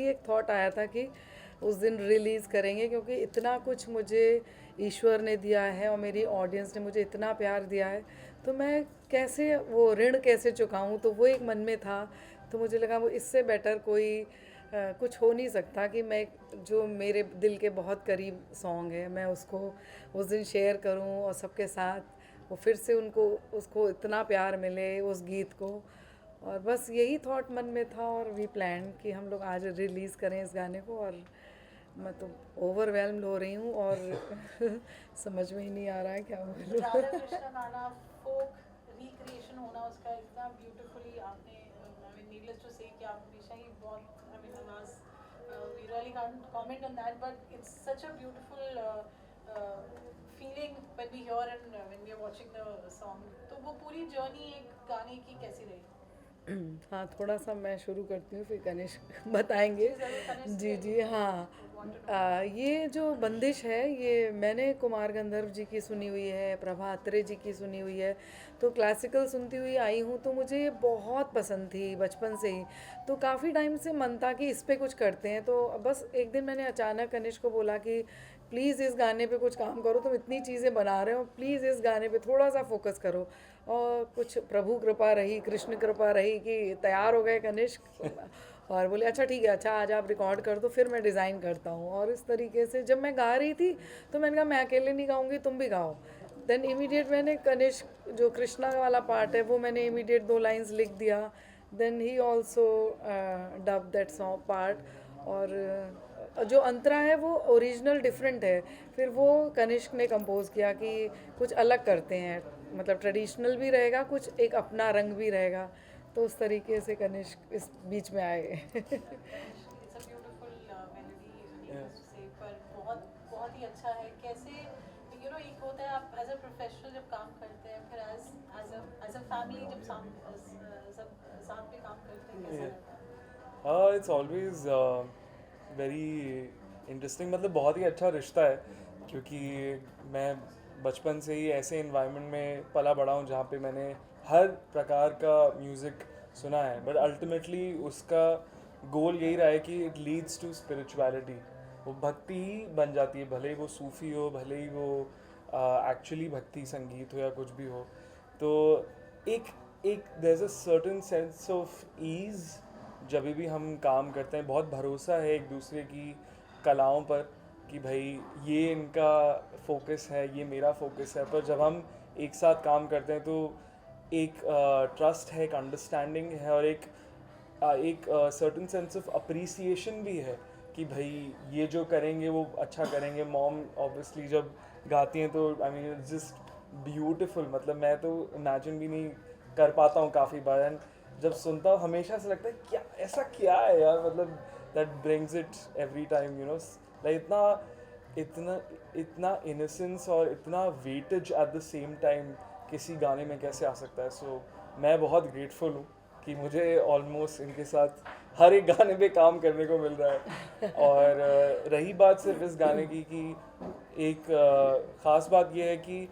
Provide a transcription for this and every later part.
एक थॉट आया था कि उस दिन रिलीज़ करेंगे, क्योंकि इतना कुछ मुझे ईश्वर ने दिया है और मेरी ऑडियंस ने मुझे इतना प्यार दिया है, तो मैं कैसे वो ऋण कैसे चुकाऊं, तो वो एक मन में था। तो मुझे लगा वो इससे बेटर कोई कुछ हो नहीं सकता कि मैं जो मेरे दिल के बहुत करीब सॉन्ग है मैं उसको उस दिन शेयर करूं और सबके साथ वो फिर से उनको उसको इतना प्यार मिले उस गीत को। और बस यही थॉट मन में था और वी प्लान कि हम लोग आज रिलीज़ करें इस गाने को। और मैं तो ओवरवेल्म्ड हो रही हूँ और समझ में ही नहीं आ रहा है क्या बोलूं। राधा कृष्ण गाना फोक रिक्रिएशन होना उसका इतना ब्यूटीफुली आपने, आई मीन नीडलेस टू से कि आप हमेशा ही बहुत, आई मीन आवाज, we really can't comment on that, but it's such a beautiful feeling when we hear and when we are watching the song. तो वो पूरी जर्नी एक गाने की कैसी रही? हाँ, थोड़ा सा मैं शुरू करती हूँ फिर कनिष्क बताएंगे। जी जरूर, कनिष्क जी जी हाँ। Want to know. ये जो बंदिश है ये मैंने कुमार गंधर्व जी की सुनी हुई है, प्रभा अत्रे जी की सुनी हुई है, तो क्लासिकल सुनती हुई आई हूँ, तो मुझे ये बहुत पसंद थी बचपन से ही। तो काफ़ी टाइम से मन था कि इस पे कुछ करते हैं, तो बस एक दिन मैंने अचानक कनिष्क को बोला कि प्लीज़ इस गाने पे कुछ काम करो, तुम इतनी चीज़ें बना रहे हो, प्लीज़ इस गाने पे थोड़ा सा फोकस करो। और कुछ प्रभु कृपा रही, कृष्ण कृपा रही कि तैयार हो गए कनिष्क और बोले अच्छा ठीक है, अच्छा आज आप रिकॉर्ड कर दो, फिर मैं डिज़ाइन करता हूँ। और इस तरीके से जब मैं गा रही थी तो मैंने कहा मैं अकेले नहीं गाऊंगी, तुम भी गाओ। देन इमीडिएट मैंने कनिष्क जो कृष्णा वाला पार्ट है वो मैंने इमीडिएट 2 लाइन्स लिख दिया। Then he also dub that song part. और जो अंतरा है वो ओरिजिनल डिफरेंट है, फिर वो कनिष्क ने कंपोज किया कि कुछ अलग करते हैं, मतलब ट्रेडिशनल भी रहेगा, कुछ एक अपना रंग भी रहेगा। तो उस तरीके से कनिष्क इस बीच में आए। It's a beautiful melody, needless to say, पर बहुत बहुत ही अच्छा है। कैसे यू नो एक होता है आप एज अ प्रोफेशनल जब काम करते हैं, फिर एज अ फैमिली जब सब साथ में काम करते हैं, कैसा रहता है? इट्स ऑलवेज वेरी इंटरेस्टिंग, मतलब बहुत ही अच्छा रिश्ता है, क्योंकि मैं बचपन से ही ऐसे इन्वायरमेंट में पला बड़ा हूँ जहाँ पे मैंने हर प्रकार का म्यूज़िक सुना है, बट अल्टीमेटली उसका गोल यही रहा है कि इट लीड्स टू स्पिरिचुअलिटी। वो भक्ति ही बन जाती है, भले ही वो सूफ़ी हो, भले ही वो एक्चुअली भक्ति संगीत हो या कुछ भी हो। तो एक एक there is a certain sense of ease जब भी हम काम करते हैं, बहुत भरोसा है एक दूसरे की कलाओं पर कि भाई ये इनका फोकस है, ये मेरा फोकस है। पर जब हम एक साथ काम करते हैं तो एक ट्रस्ट है, एक अंडरस्टैंडिंग है, और एक सर्टेन सेंस ऑफ अप्रिसिएशन भी है कि भाई ये जो करेंगे वो अच्छा करेंगे। मॉम ऑब्वियसली जब गाती हैं तो I mean it's just beautiful, मतलब मैं तो इमेजिन भी नहीं कर पाता हूँ काफ़ी बार। एंड जब सुनता हूँ हमेशा से लगता है क्या ऐसा क्या है यार, मतलब that brings it every time, you know, like इतना इतना इतना इनोसेंस और इतना weightage at the same time किसी गाने में कैसे आ सकता है। सो मैं बहुत ग्रेटफुल हूँ कि मुझे ऑलमोस्ट इनके साथ हर एक गाने पे काम करने को मिल रहा है। और रही बात सिर्फ इस गाने की कि एक ख़ास बात यह है कि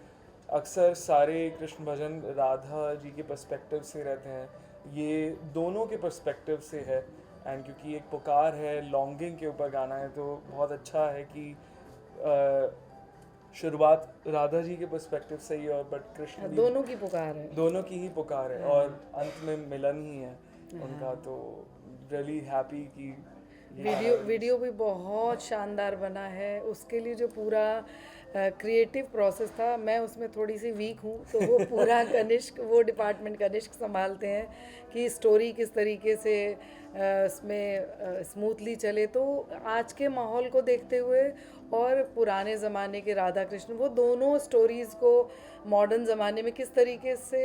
अक्सर सारे कृष्ण भजन राधा जी के पर्सपेक्टिव से रहते हैं, ये दोनों के पर्सपेक्टिव से है। एंड क्योंकि एक पुकार है, लॉन्गिंग के ऊपर गाना है, तो बहुत अच्छा है कि शुरुआत राधा जी के पर्सपेक्टिव से ही, और बट कृष्ण भी दोनों की पुकार है। दोनों की ही पुकार है, हाँ और अंत में मिलन ही है उनका। हाँ। तो रियली हैप्पी कि ये वीडियो गाना वीडियो भी बहुत शानदार बना है, उसके लिए जो पूरा क्रिएटिव प्रोसेस था मैं उसमें थोड़ी सी वीक हूँ, तो वो पूरा कनिष्क, वो डिपार्टमेंट कनिष्क संभालते हैं कि स्टोरी किस तरीके से उसमें स्मूथली चले। तो आज के माहौल को देखते हुए और पुराने ज़माने के राधा कृष्ण, वो दोनों स्टोरीज़ को मॉडर्न ज़माने में किस तरीके से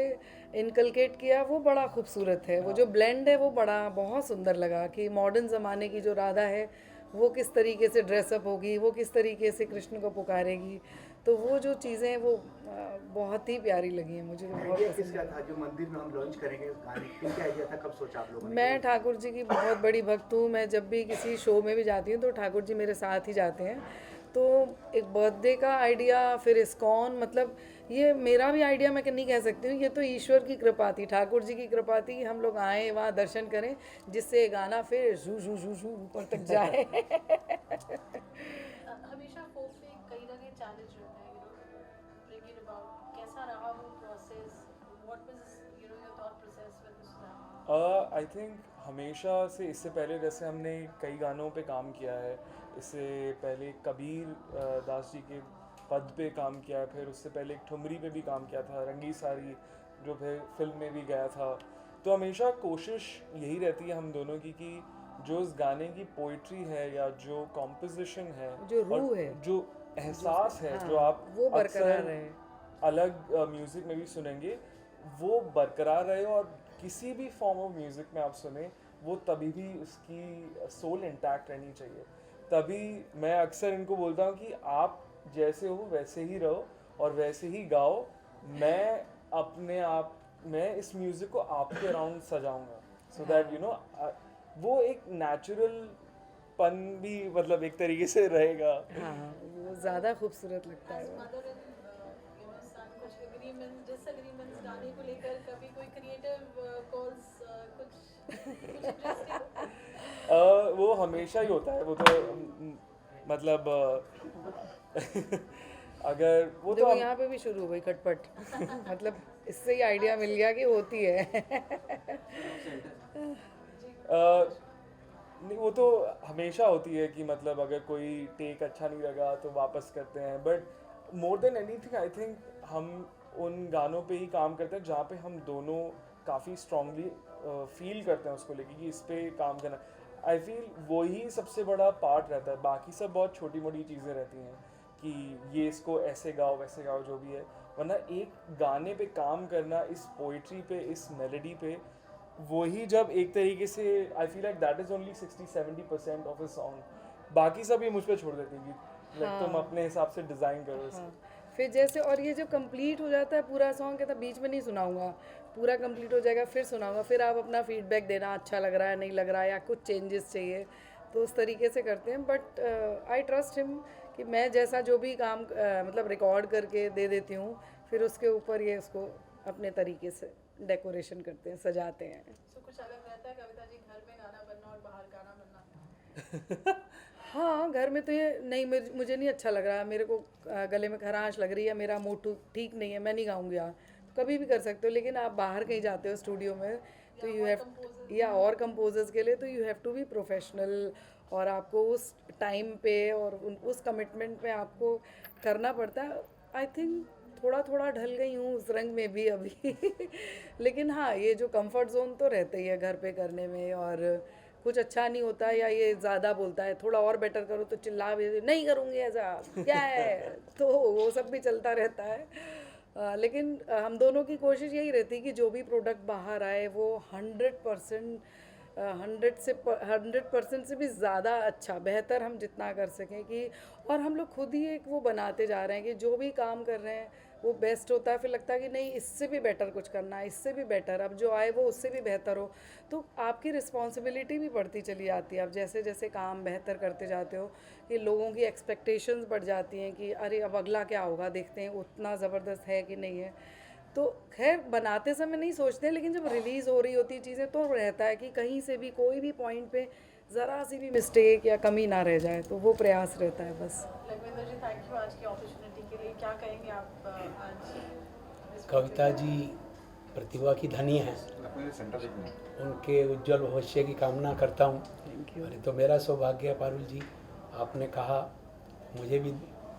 इनकलकेट किया, वो बड़ा खूबसूरत है। वो जो ब्लेंड है वो बड़ा बहुत सुंदर लगा कि मॉडर्न ज़माने की जो राधा है वो किस तरीके से ड्रेसअप होगी, वो किस तरीके से कृष्ण को पुकारेगी। तो वो जो चीज़ें हैं वो बहुत ही प्यारी लगी हैं मुझे, तो बहुत आइडिया पसंद किसका आई। था जो मंदिर में हम लॉन्च करेंगे गाने, किनका आइडिया था, कब सोचा आप लोगों ने? मैं ठाकुर जी की बहुत बड़ी भक्त हूँ, मैं जब भी किसी शो में भी जाती हूँ तो ठाकुर जी मेरे साथ ही जाते हैं। तो एक बर्थडे का आइडिया, फिर इस्कॉन, मतलब ये मेरा भी आइडिया मैं नहीं कह सकती हूँ, ये तो ईश्वर की कृपा थी, ठाकुर जी की कृपा थी कि हम लोग आए वहाँ दर्शन करें, जिससे ये गाना फिर जू जू जू जू ऊपर तक जाए। हमेशा folk में कहीं ना कहीं चैलेंज रहता है, bring it about, कैसा रहा वो process, what was your thought process when this happened? I think हमेशा से, इससे पहले जैसे हमने कई गानों पे काम किया है, इससे पहले कबीर दास जी के पद पे काम किया है, फिर उससे पहले एक ठुमरी पे भी काम किया था, रंगी सारी जो फिर फिल्म में भी गया था। तो हमेशा कोशिश यही रहती है हम दोनों की कि जो उस गाने की पोइट्री है या जो कॉम्पोजिशन है, जो और रूह है, जो एहसास है, हाँ, जो आप वो बरकरार अक्सर रहे। अलग म्यूज़िक में भी सुनेंगे, वो बरकरार रहे, और किसी भी फॉर्म ऑफ म्यूज़िक में आप सुने वो तभी भी उसकी सोल इंटैक्ट रहनी चाहिए। तभी मैं अक्सर इनको बोलता हूँ कि आप जैसे हो वैसे ही रहो और वैसे ही गाओ, मैं अपने आप मैं इस म्यूज़िक को आपके अराउंड सजाऊंगा, सो दैट वो एक नेचुरल पन भी मतलब एक तरीके से रहेगा। हाँ, वो ज़्यादा खूबसूरत लगता है As वो। mother and son, कुछ agreements, disagreements गाने को लेकर, कभी कोई creative calls, कुछ interesting? वो हमेशा ही होता है, वो तो मतलब अगर वो तो देखो यहाँ पे भी शुरू हो गई खटपट। मतलब इससे ही आइडिया मिल गया कि होती है। नहीं, वो तो हमेशा होती है कि मतलब अगर कोई टेक अच्छा नहीं लगा तो वापस करते हैं, but more than anything I think हम उन गानों पे ही काम करते हैं जहाँ पे हम दोनों काफ़ी स्ट्रांगली फील करते हैं उसको लेके कि इस पे काम करना। आई फील वही सबसे बड़ा पार्ट रहता है, बाकी सब बहुत छोटी मोटी चीज़ें रहती हैं कि ये इसको ऐसे गाओ वैसे गाओ जो भी है, वरना एक गाने पे काम करना, इस पोइट्री पे, इस मेलोडी पे, वही जब एक तरीके से I feel like that is only 60-70% of a song, बाकी सब ये मुझ पे छोड़ देती है कि like, तुम अपने हिसाब से डिज़ाइन करो इसे। हाँ, फिर जैसे और ये जो कंप्लीट हो जाता है पूरा सॉन्ग, कहता बीच में नहीं सुनाऊंगा, पूरा कंप्लीट हो जाएगा फिर सुनाऊंगा, फिर आप अपना फीडबैक देना, अच्छा लग रहा है नहीं लग रहा है या कुछ चेंजेस चाहिए, तो उस तरीके से करते हैं। बट आई ट्रस्ट हिम कि मैं जैसा जो भी काम मतलब रिकॉर्ड करके दे देती हूँ, फिर उसके ऊपर ये उसको अपने तरीके से डेकोरेशन करते हैं, सजाते हैं। So, कुछ अलग रहता है कविता जी, घर में गाना बनना और बाहर गाना बनना? हाँ, घर में तो ये नहीं, मुझे नहीं अच्छा लग रहा है, मेरे को गले में खराश लग रही है, मेरा मूड ठीक नहीं है, मैं नहीं गाऊंगी यहाँ, तो कभी भी कर सकते हो। लेकिन आप बाहर कहीं जाते हो स्टूडियो में तो यू हैव, या और कंपोजर्स के लिए तो you have to be professional, और आपको उस टाइम पे और उस कमिटमेंट पे आपको करना पड़ता है। आई थिंक थोड़ा थोड़ा ढल गई हूँ उस रंग में भी अभी। लेकिन हाँ, ये जो कंफर्ट जोन तो रहता ही है घर पे करने में, और कुछ अच्छा नहीं होता या ये ज़्यादा बोलता है थोड़ा और बेटर करो तो चिल्ला भी नहीं करूँगी ऐसा क्या है, तो वो सब भी चलता रहता है। लेकिन हम दोनों की कोशिश यही रहती है कि जो भी प्रोडक्ट बाहर आए वो 100% से भी ज़्यादा अच्छा, बेहतर हम जितना कर सकें कि, और हम लोग खुद ही एक वो बनाते जा रहे हैं कि जो भी काम कर रहे हैं वो बेस्ट होता है, फिर लगता है कि नहीं इससे भी बेटर कुछ करना है, इससे भी बेटर, अब जो आए वो उससे भी बेहतर हो, तो आपकी रिस्पॉन्सिबिलिटी भी बढ़ती चली जाती है। अब जैसे जैसे काम बेहतर करते जाते हो कि लोगों की एक्सपेक्टेशंस बढ़ जाती हैं कि अरे अब अगला क्या होगा, देखते हैं उतना ज़बरदस्त है कि नहीं है। तो खैर बनाते समय नहीं सोचते, लेकिन जब रिलीज़ हो रही होती चीज़ें तो रहता है कि कहीं से भी कोई भी पॉइंट पे ज़रा सी भी मिस्टेक या कमी ना रह जाए, तो वो प्रयास रहता है बस। लखविंदर जी, थैंक यू आज की अपॉर्चुनिटी के लिए। क्या कहेंगे आप आज? कविता जी प्रतिभा की धनी हैं, उनके उज्जवल भविष्य की कामना करता हूँ। अरे तो मेरा सौभाग्य है पारुल जी, आपने कहा, मुझे भी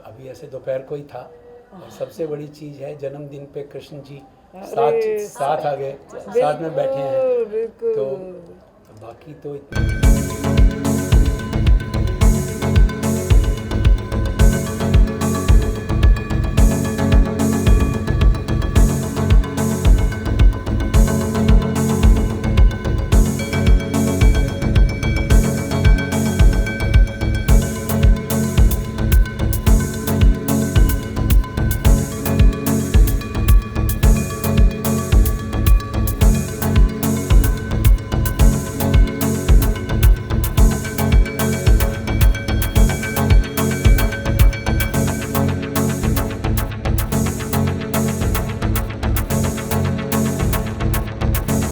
अभी ऐसे दोपहर को ही था, और सबसे बड़ी चीज़ है जन्मदिन पे कृष्ण जी साथ आ गए, साथ में बैठे हैं, तो बाकी तो इतना